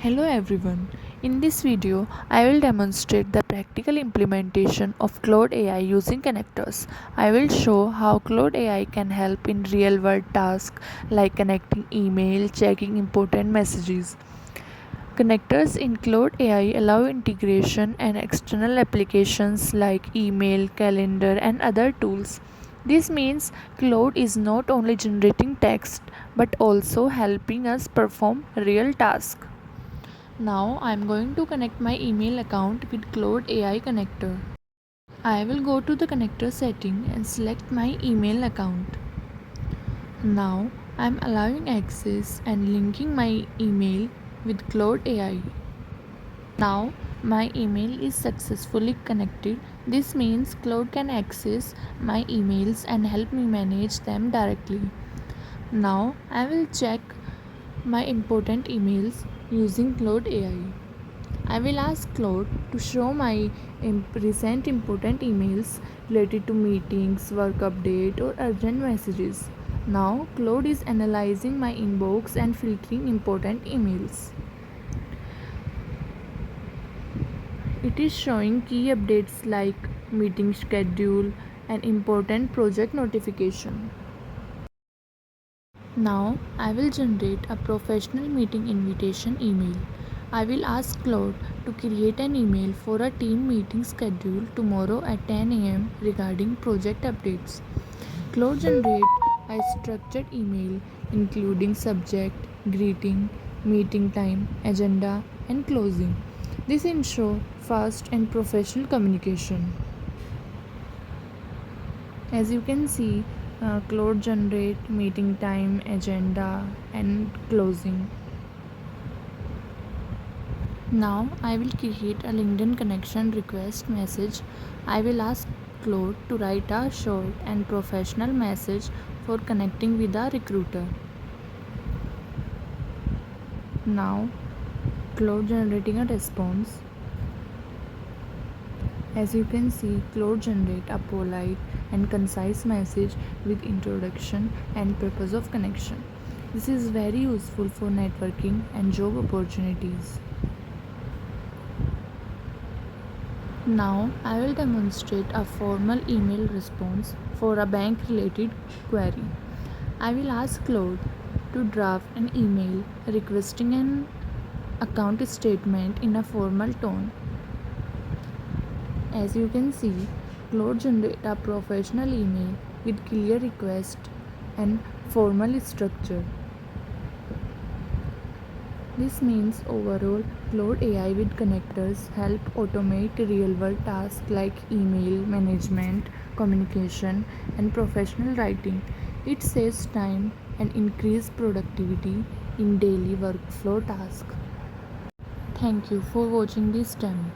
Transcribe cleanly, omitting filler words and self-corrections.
Hello everyone. In this video, I will demonstrate the practical implementation of Claude AI using connectors. I will show how Claude AI can help in real-world tasks like connecting email, checking important messages. Connectors in Claude AI allow integration and external applications like email, calendar, and other tools. This means Claude is not only generating text but also helping us perform real tasks. Now I am going to connect my email account with Claude AI connector. I will go to the connector setting and select my email account. Now I am allowing access and linking my email with Claude AI. Now my email is successfully connected. This means Claude can access my emails and help me manage them directly. Now I will check my important emails using Claude AI. I will ask Claude to show my recent important emails related to meetings, work update, or urgent messages. Now, Claude is analyzing my inbox and filtering important emails. It is showing key updates like meeting schedule and important project notification. Now, I will generate a professional meeting invitation email. I will ask Claude to create an email for a team meeting scheduled tomorrow at 10 a.m. regarding project updates. Claude generates a structured email including subject, greeting, meeting time, agenda, and closing. This ensures fast and professional communication. As you can see, Claude generate meeting time, agenda, and closing. Now I will create a LinkedIn connection request message. I will ask Claude to write a short and professional message for connecting with a recruiter. Now Claude generating a response. As you can see, Claude generate a polite and concise message with introduction and purpose of connection. This is very useful for networking and job opportunities. Now I will demonstrate a formal email response for a bank related query. I will ask Claude to draft an email requesting an account statement in a formal tone. As you can see, Claude generates a professional email with clear request and formal structure. This means overall, Claude AI with connectors help automate real-world tasks like email management, communication, and professional writing. It saves time and increases productivity in daily workflow tasks. Thank you for watching this demo.